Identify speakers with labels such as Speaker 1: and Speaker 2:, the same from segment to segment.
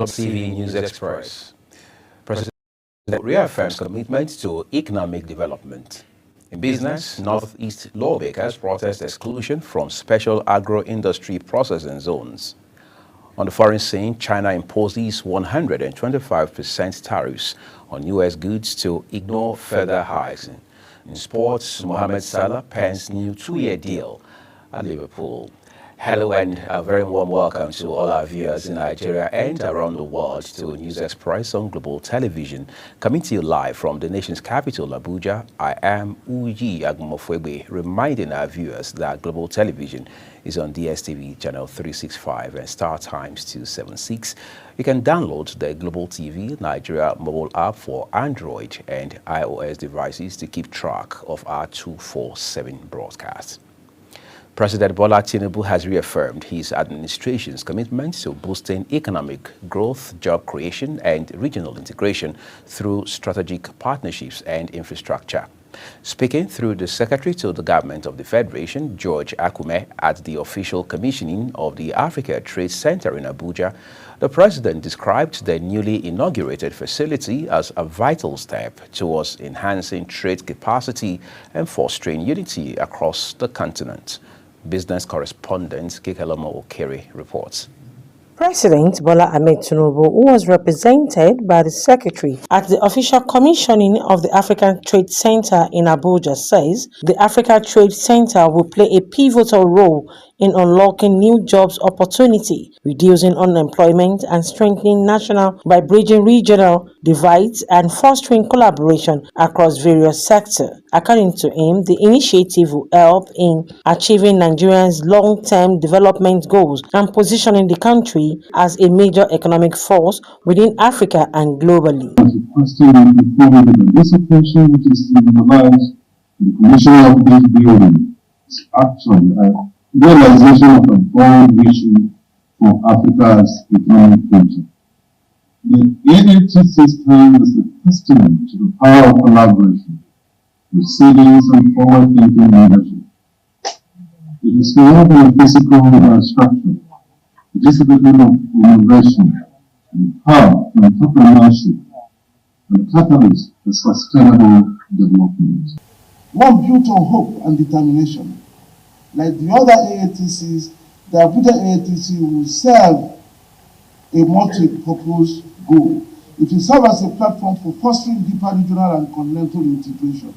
Speaker 1: TV News Express. President reaffirms commitment to economic development. In business, Northeast lawmakers protest exclusion from special agro-industry processing zones. On the foreign scene, China imposes 125% tariffs on U.S. goods to ignore further hikes. In sports, Mohamed Salah pens new 2-year deal at Liverpool. Hello and a very warm welcome to all our viewers in Nigeria and around the world to News Express on Global Television. Coming to you live from the nation's capital, Abuja, I am Uyi Agumofwebe, reminding our viewers that Global Television is on DSTV channel 365 and Star Times 276. You can download the Global TV Nigeria mobile app for Android and iOS devices to keep track of our 247 broadcasts. President Bola Tinubu has reaffirmed his administration's commitment to boosting economic growth, job creation, and regional integration through strategic partnerships and infrastructure. Speaking through the Secretary to the Government of the Federation, George Akume, at the official commissioning of the Africa Trade Center in Abuja, the President described the newly inaugurated facility as a vital step towards enhancing trade capacity and fostering unity across the continent. Business correspondent Kekelomo Okere reports.
Speaker 2: President Bola Ahmed Tinubu, who was represented by the Secretary at the official commissioning of the African Trade Center in Abuja, says the Africa Trade Center will play a pivotal role in unlocking new jobs opportunity, reducing unemployment and strengthening national by bridging regional divides and fostering collaboration across various sectors. According to him, the initiative will help in achieving Nigeria's long-term development goals and positioning the country as a major economic force within Africa and globally.
Speaker 3: This occasion, which is symbolized in the commissioning of this building, is actually a realization of a bold vision for Africa's economic future. The AAT system is a testament to the power of collaboration, resilience, and forward-thinking leadership. It is more than a physical structure. The discipline of innovation, and power and entrepreneurship, and catalyst for sustainable development.
Speaker 4: One built on hope and determination. Like the other AATCs, the Abuja AATC will serve a multi-purpose goal. It will serve as a platform for fostering deeper regional and continental integration,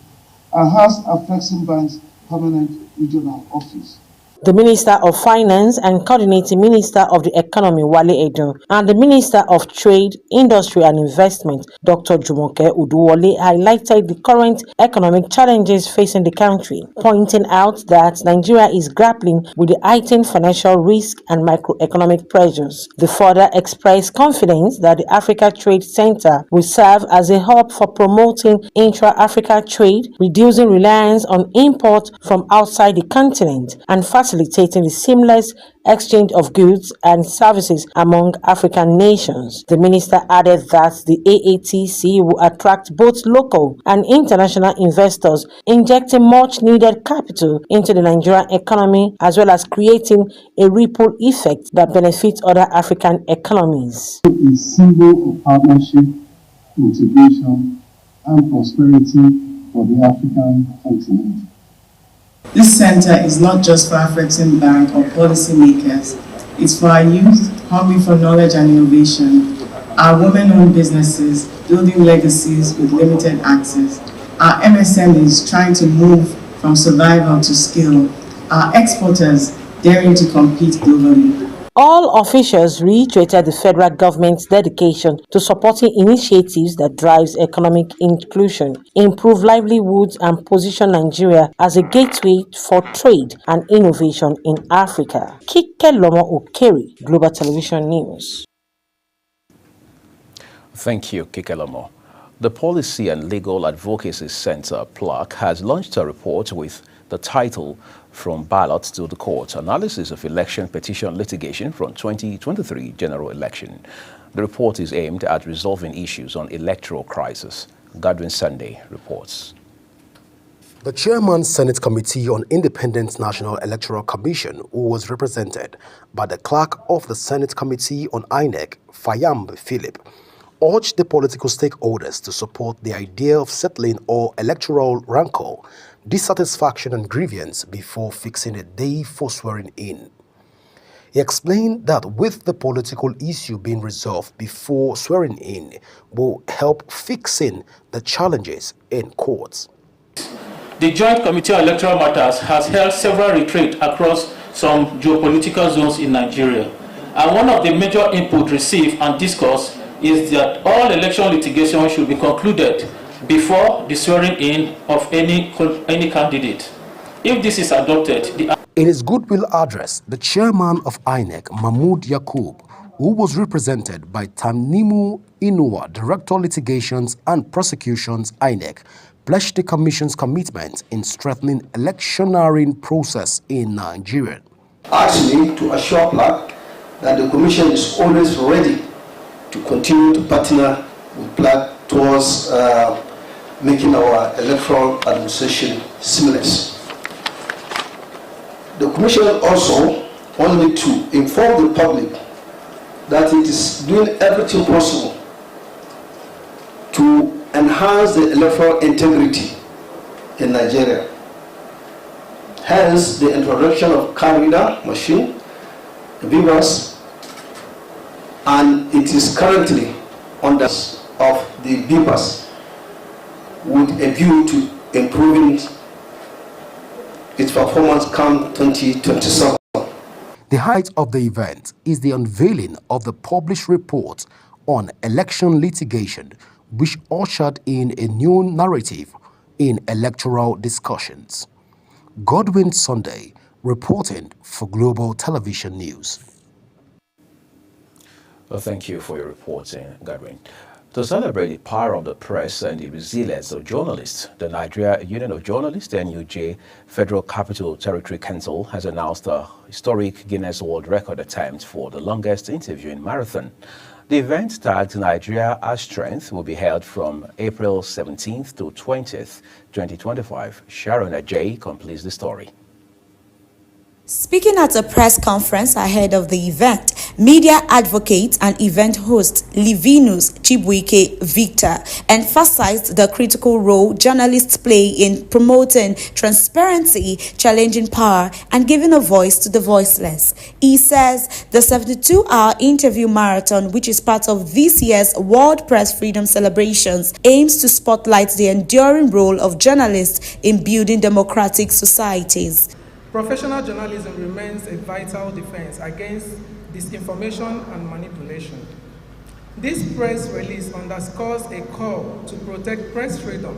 Speaker 4: and has Afrexim Bank's permanent regional office.
Speaker 2: The Minister of Finance and Coordinating Minister of the Economy, Wale Edun, and the Minister of Trade, Industry and Investment, Dr. Jumoke Uduwole, highlighted the current economic challenges facing the country, pointing out that Nigeria is grappling with the heightened financial risk and macroeconomic pressures. They further expressed confidence that the Africa Trade Center will serve as a hub for promoting intra-Africa trade, reducing reliance on import from outside the continent, and facilitating the seamless exchange of goods and services among African nations. The minister added that the AATC will attract both local and international investors, injecting much needed capital into the Nigerian economy, as well as creating a ripple effect that benefits other African economies.
Speaker 3: A symbol of partnership, integration, and prosperity for the African continent.
Speaker 5: This center is not just for Afrexim Bank or policymakers. It's for our youth, hungry for knowledge and innovation, our women-owned businesses building legacies with limited access, our MSMEs trying to move from survival to skill, our exporters daring to compete globally.
Speaker 2: All officials reiterated the federal government's dedication to supporting initiatives that drives economic inclusion, improve livelihoods, and position Nigeria as a gateway for trade and innovation in Africa. Kekelomo Okere, Global Television News.
Speaker 1: Thank you, Kekelomo. The Policy and Legal Advocacy Center, PLAC, has launched a report with the title From Ballot to the Court, Analysis of Election Petition Litigation from 2023 General Election. The report is aimed at resolving issues on electoral crisis. Godwin Sunday reports.
Speaker 6: The chairman Senate Committee on Independent National Electoral Commission, who was represented by the clerk of the Senate Committee on INEC, Fayambe Philip, urged the political stakeholders to support the idea of settling all electoral rancor, dissatisfaction and grievance before fixing a day for swearing in. He explained that with the political issue being resolved before swearing in will help fixing the challenges in courts.
Speaker 7: The Joint Committee on Electoral Matters has held several retreats across some geopolitical zones in Nigeria. And one of the major inputs received and discussed is that all election litigation should be concluded before the swearing in of any candidate. If this is adopted,
Speaker 6: in his goodwill address, the chairman of INEC, Mahmoud Yakub, who was represented by Tanimu Inuwa, Director Litigations and Prosecutions, INEC, pledged the Commission's commitment in strengthening electioneering process in Nigeria.
Speaker 8: Asked me to assure PLAC that the Commission is always ready to continue to partner with PLAC towards making our electoral administration seamless. The Commission also wanted to inform the public that it is doing everything possible to enhance the electoral integrity in Nigeria. Hence, the introduction of card reader machine, BVAS, and it is currently under of the BVAS with a view to improving its performance come 2027.
Speaker 6: The height of the event is the unveiling of the published report on election litigation, which ushered in a new narrative in electoral discussions. Godwin Sunday, reporting for Global Television News.
Speaker 1: Well, thank you for your reporting, Godwin. To celebrate the power of the press and the resilience of journalists, the Nigeria Union of Journalists, NUJ, Federal Capital Territory Council has announced a historic Guinness World Record attempt for the longest interviewing marathon. The event, tagged Nigeria as Strength, will be held from April 17th to 20th, 2025. Sharon Ajay completes the story.
Speaker 9: Speaking at a press conference ahead of the event, media advocate and event host Livinus Chibuike Victor emphasized the critical role journalists play in promoting transparency, challenging power, and giving a voice to the voiceless. He says the 72-hour interview marathon, which is part of this year's World Press Freedom Celebrations, aims to spotlight the enduring role of journalists in building democratic societies.
Speaker 10: Professional journalism remains a vital defense against disinformation and manipulation. This press release underscores a call to protect press freedom,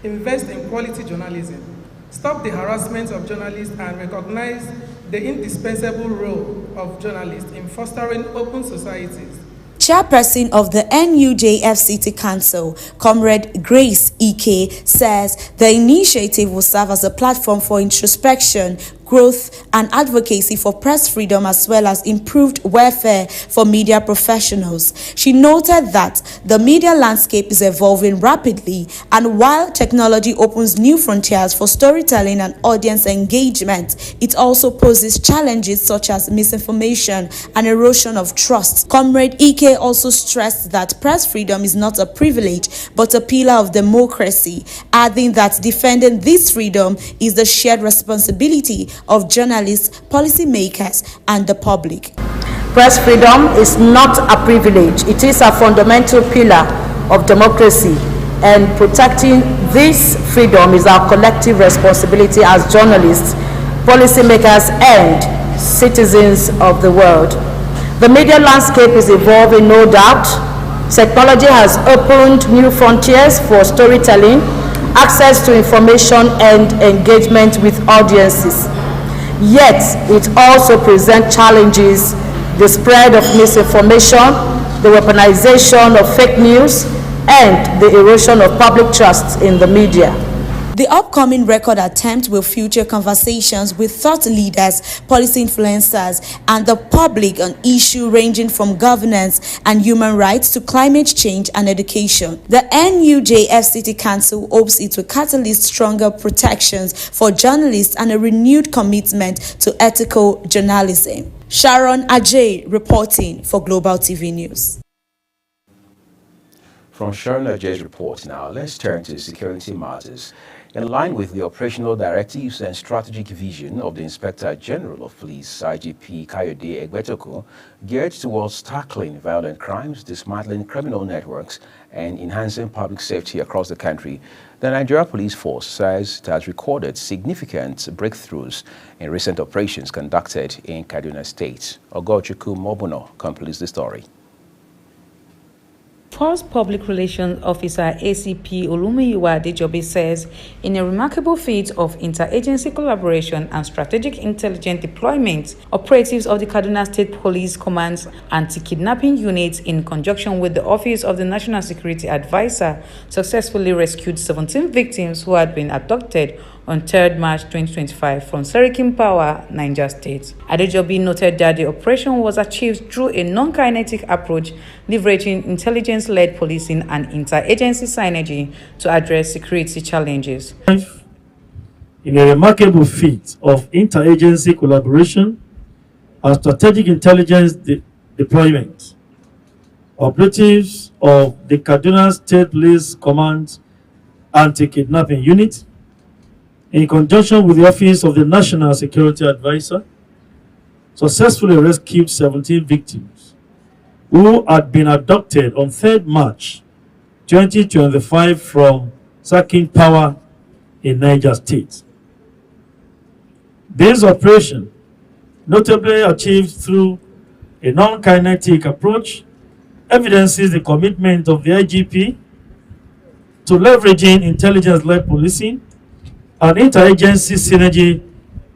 Speaker 10: invest in quality journalism, stop the harassment of journalists, and recognize the indispensable role of journalists in fostering open societies.
Speaker 9: Chairperson of the NUJFCT Council, Comrade Grace Ike, says the initiative will serve as a platform for introspection, growth, and advocacy for press freedom, as well as improved welfare for media professionals. She noted that the media landscape is evolving rapidly, and while technology opens new frontiers for storytelling and audience engagement, it also poses challenges such as misinformation and erosion of trust. Comrade Ike also stressed that press freedom is not a privilege but a pillar of democracy, adding that defending this freedom is the shared responsibility of journalists, policymakers, and the public.
Speaker 2: Press freedom is not a privilege. It is a fundamental pillar of democracy, and protecting this freedom is our collective responsibility as journalists, policymakers, and citizens of the world. The media landscape is evolving, no doubt. Technology has opened new frontiers for storytelling, access to information, and engagement with audiences. Yet, it also presents challenges: the spread of misinformation, the weaponization of fake news, and the erosion of public trust in the media.
Speaker 9: The upcoming record attempt will feature conversations with thought leaders, policy influencers, and the public on issues ranging from governance and human rights to climate change and education. The NUJFCT Council hopes it will catalyze stronger protections for journalists and a renewed commitment to ethical journalism. Sharon Ajay reporting for Global TV News.
Speaker 1: From Sharon Ajay's report now, let's turn to security matters. In line with the operational directives and strategic vision of the Inspector General of Police, IGP Kayode Egbetokun, geared towards tackling violent crimes, dismantling criminal networks, and enhancing public safety across the country, the Nigeria Police Force says it has recorded significant breakthroughs in recent operations conducted in Kaduna State. Ogochukwu Mobuno completes the story.
Speaker 11: Force Public Relations Officer ACP Olumiyiwa Adejobi says, in a remarkable feat of interagency collaboration and strategic intelligence deployment, operatives of the Kaduna State Police Command's anti-kidnapping units, in conjunction with the Office of the National Security Advisor, successfully rescued 17 victims who had been abducted on 3rd March 2025 from Serikin Power, Niger State. Adejobi noted that the operation was achieved through a non-kinetic approach, leveraging intelligence-led policing and interagency synergy to address security challenges.
Speaker 12: In a remarkable feat of interagency collaboration and strategic intelligence deployment, operatives of the Kaduna State Police Command Anti-Kidnapping Unit, in conjunction with the Office of the National Security Advisor, successfully rescued 17 victims who had been abducted on 3rd March 2025 from Serikin Power in Niger State. This operation, notably achieved through a non-kinetic approach, evidences the commitment of the IGP to leveraging intelligence-led policing and interagency synergy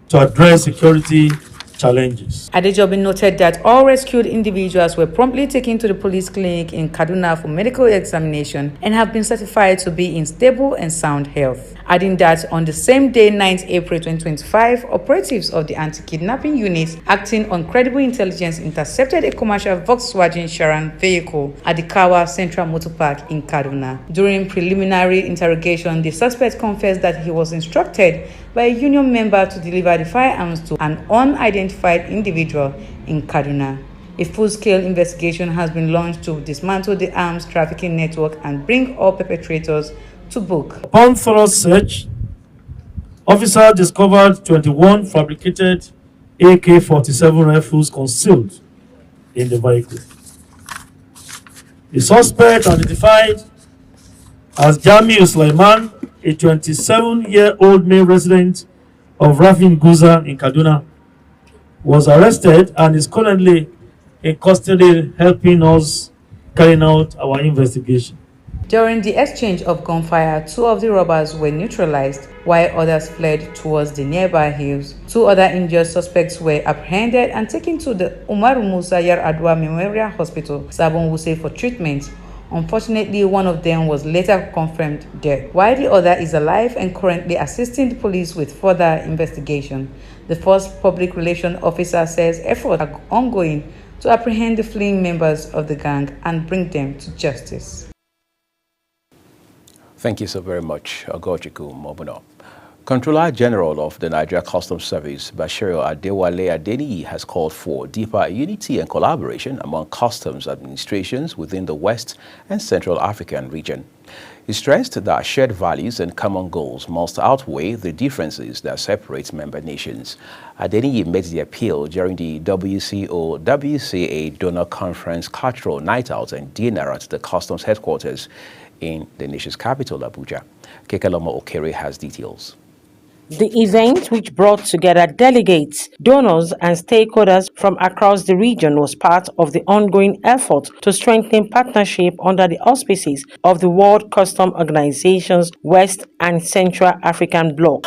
Speaker 12: to address security challenges.
Speaker 11: Adejobi noted that all rescued individuals were promptly taken to the police clinic in Kaduna for medical examination and have been certified to be in stable and sound health. Adding that on the same day, 9th April 2025, operatives of the anti-kidnapping unit acting on credible intelligence intercepted a commercial Volkswagen Charan vehicle at the Kawa Central Motor Park in Kaduna. During preliminary interrogation, the suspect confessed that he was instructed by a union member to deliver the firearms to an unidentified individual in Kaduna. A full-scale investigation has been launched to dismantle the arms trafficking network and bring all perpetrators to book.
Speaker 12: Upon thorough search, officers discovered 21 fabricated AK-47 rifles concealed in the vehicle. The suspect, identified as Jamiu Sulaiman, a 27-year-old male resident of Rafin Guza in Kaduna, was arrested and is currently in custody helping us carrying out our investigation.
Speaker 11: During the exchange of gunfire, 2 of the robbers were neutralized, while others fled towards the nearby hills. 2 other injured suspects were apprehended and taken to the Umaru Musa Yar'Adua Memorial Hospital, Sabon Wuse, for treatment. Unfortunately, one of them was later confirmed dead, while the other is alive and currently assisting the police with further investigation. The first public relations officer says efforts are ongoing to apprehend the fleeing members of the gang and bring them to justice.
Speaker 1: Thank you so very much, Ogochukwu Mobuno. Controller General of the Nigeria Customs Service, Bashiru Adewale Adeniyi, has called for deeper unity and collaboration among customs administrations within the West and Central African region. He stressed that shared values and common goals must outweigh the differences that separate member nations. Adeniyi made the appeal during the WCO-WCA Donor Conference Cultural Night Out and Dinner at the Customs Headquarters in the nation's capital, Abuja. Kekeloma Okere has details.
Speaker 2: The event, which brought together delegates, donors, and stakeholders from across the region, was part of the ongoing effort to strengthen partnership under the auspices of the World Customs Organization's West and Central African Bloc.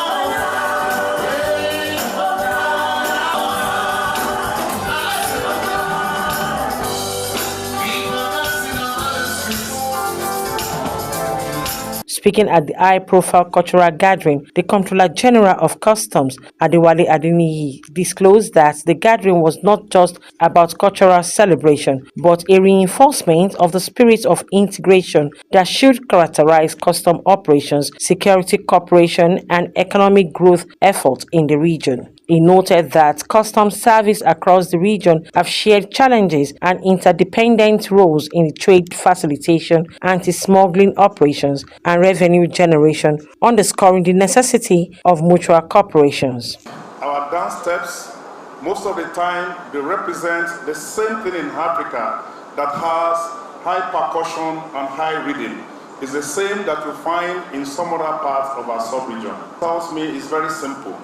Speaker 2: Speaking at the high-profile cultural gathering, the Comptroller General of Customs, Adewale Adeniyi, disclosed that the gathering was not just about cultural celebration, but a reinforcement of the spirit of integration that should characterize custom operations, security cooperation, and economic growth efforts in the region. He noted that customs service across the region have shared challenges and interdependent roles in the trade facilitation, anti-smuggling operations, and revenue generation, underscoring the necessity of mutual cooperations.
Speaker 13: Our dance steps, most of the time, they represent the same thing in Africa that has high percussion and high rhythm. It's the same that you find in some other parts of our sub-region. Tells me it's very simple.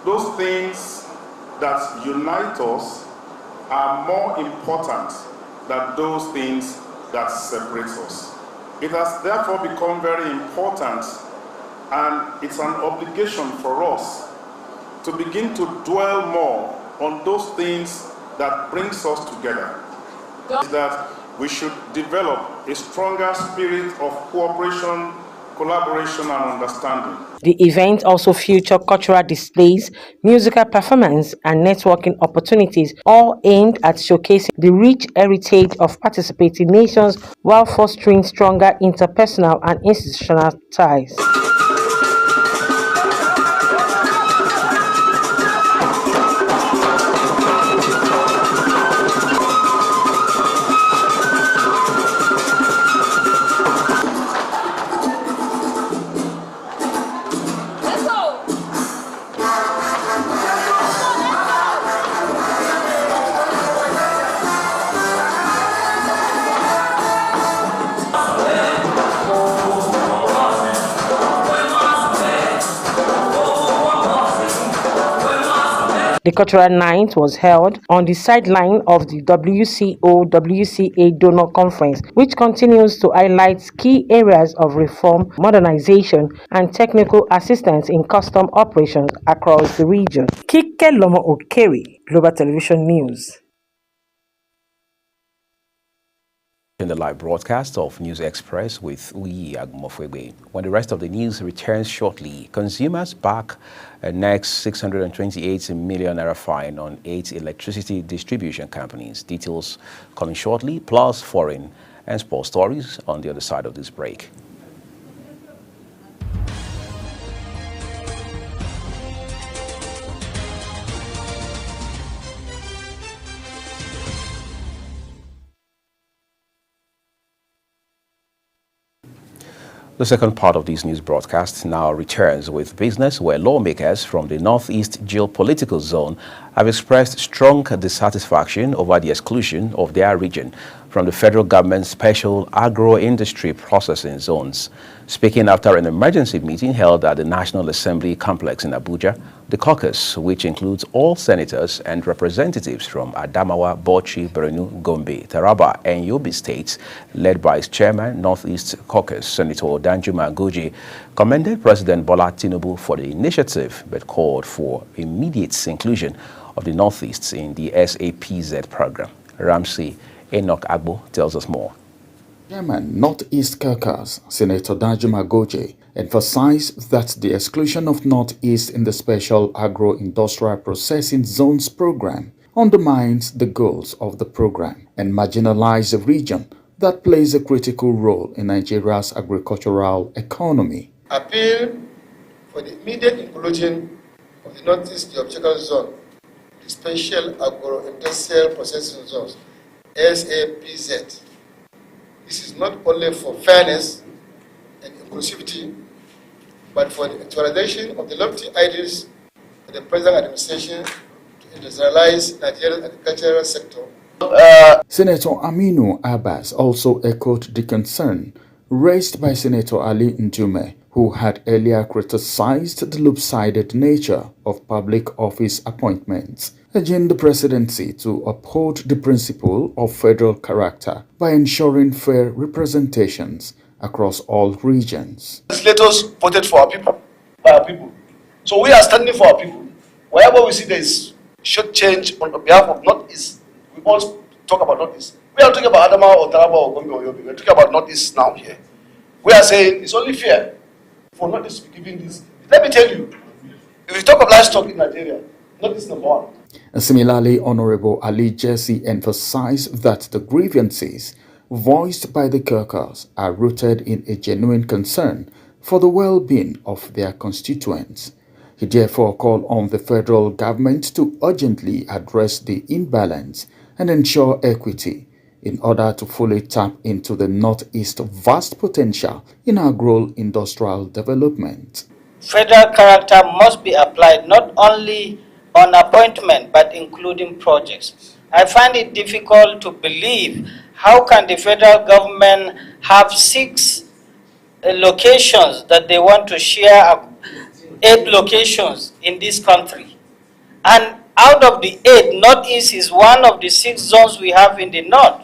Speaker 13: Those things that unite us are more important than those things that separate us. It has therefore become very important, and it's an obligation for us to begin to dwell more on those things that brings us together. That we should develop a stronger spirit of cooperation, collaboration, and understanding.
Speaker 2: The event also featured cultural displays, musical performance, and networking opportunities, all aimed at showcasing the rich heritage of participating nations while fostering stronger interpersonal and institutional ties. The cultural night was held on the sideline of the WCO-WCA Donor Conference, which continues to highlight key areas of reform, modernization, and technical assistance in custom operations across the region. Kike Lomo Okeri, Global Television News.
Speaker 1: In the live broadcast of News Express with Uyi Agumofwebe. When the rest of the news returns shortly, consumers back a next 628 million naira fine on 8 electricity distribution companies. Details coming shortly, plus foreign and sports stories on the other side of this break. The second part of this news broadcast now returns with business, where lawmakers from the Northeast geopolitical zone have expressed strong dissatisfaction over the exclusion of their region from the federal government's special agro-industry processing zones. Speaking after an emergency meeting held at the National Assembly complex in Abuja, the caucus, which includes all senators and representatives from Adamawa, Bauchi, Borno, Gombe, Taraba, and Yobe states, led by its chairman, Northeast Caucus, Senator Danjuma Goje, commended President Bola Tinubu for the initiative, but called for immediate inclusion of the Northeast in the SAPZ program. Ramsey Enoch Agbo tells us more.
Speaker 14: Chairman, Northeast Caucus, Senator Danjuma Goje, emphasized that the exclusion of Northeast in the Special Agro-Industrial Processing Zones program undermines the goals of the program and marginalizes a region that plays a critical role in Nigeria's agricultural economy.
Speaker 15: Appeal for the immediate inclusion of the Northeast Geographical Zone, the Special Agro-Industrial Processing Zones, SAPZ. This is not only for fairness and inclusivity, but for the actualization of the lofty ideals of the present administration to industrialize Nigeria's agricultural sector.
Speaker 14: Senator Aminu Abbas also echoed the concern raised by Senator Ali Ndume, who had earlier criticized the lopsided nature of public office appointments, urging the presidency to uphold the principle of federal character by ensuring fair representations across all regions.
Speaker 15: Legislators voted for our people, by our people. So we are standing for our people. Wherever we see there is should change on behalf of Northeast, we always talk about Northeast. We are talking about Adamawa or Taraba or Gombe or Yobe. We are talking about Northeast now here. We are saying it's only fair for Northeast to be giving this. Let me tell you, if you talk of livestock in Nigeria, Northeast number one.
Speaker 14: And similarly, Honorable Ali Jesse emphasized that the grievances voiced by the Kirkas are rooted in a genuine concern for the well-being of their constituents. He therefore called on the federal government to urgently address the imbalance and ensure equity in order to fully tap into the Northeast's vast potential in agro-industrial development.
Speaker 16: Federal character must be applied not only on appointment but including projects. I find it difficult to believe how can the federal government have 6 locations that they want to share 8 locations in this country. And out of the 8, Northeast is one of the 6 zones we have in the north,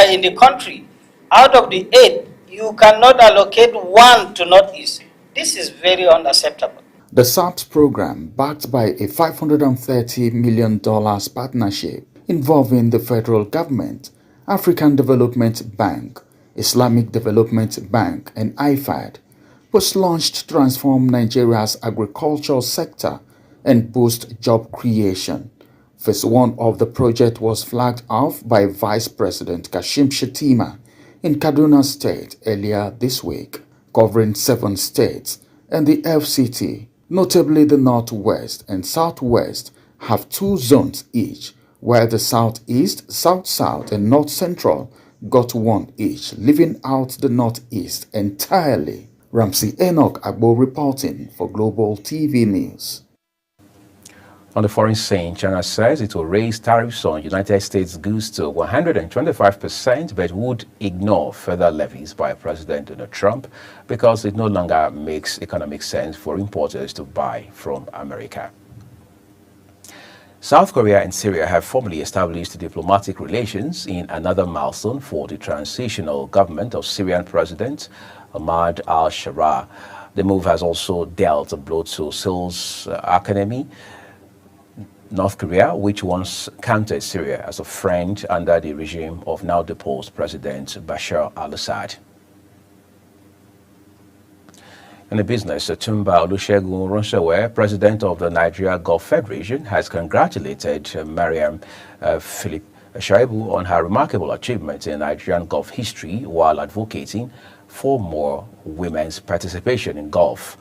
Speaker 16: in the country. Out of the 8, you cannot allocate 1 to Northeast. This is very unacceptable.
Speaker 14: The SAPS program, backed by a $530 million partnership involving the federal government, African Development Bank, Islamic Development Bank, and IFAD, was launched to transform Nigeria's agricultural sector and boost job creation. Phase 1 of the project was flagged off by Vice President Kashim Shettima in Kaduna State earlier this week, covering 7 states, and the FCT, notably the Northwest and Southwest, have 2 zones each, where the Southeast, South-South, and North-Central got 1 each, leaving out the Northeast entirely. Ramsey Enoch Agbo reporting for Global TV News.
Speaker 1: On the foreign scene, China says it will raise tariffs on United States goods to 125%, but would ignore further levies by President Donald Trump because it no longer makes economic sense for importers to buy from America. South Korea and Syria have formally established diplomatic relations in another milestone for the transitional government of Syrian President Ahmad al-Sharaa. The move has also dealt a blow to Seoul's Academy, North Korea, which once counted Syria as a friend under the regime of now deposed President Bashar al-Assad. In the business, Tumba Olusegun Ronsewe, president of the Nigeria Gulf Federation, has congratulated Mariam Philip Shaibu on her remarkable achievements in Nigerian Gulf history while advocating for more women's participation in golf.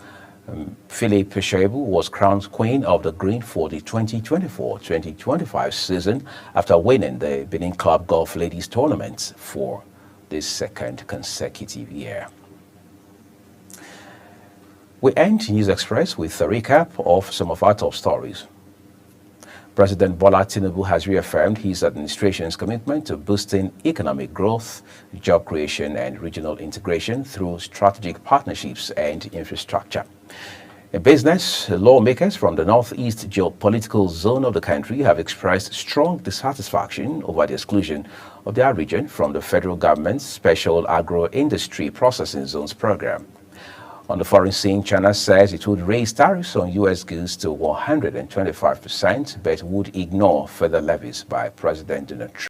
Speaker 1: Philip Shaibu was crowned Queen of the Green for the 2024-2025 season after winning the Benin Club Golf Ladies Tournament for the 2nd consecutive year. We end News Express with a recap of some of our top stories. President Bola Tinubu has reaffirmed his administration's commitment to boosting economic growth, job creation, and regional integration through strategic partnerships and infrastructure. In business, lawmakers from the northeast geopolitical zone of the country have expressed strong dissatisfaction over the exclusion of their region from the federal government's Special Agro-Industry Processing Zones program. On the foreign scene, China says it would raise tariffs on U.S. goods to 125%, but would ignore further levies by President Donald Trump.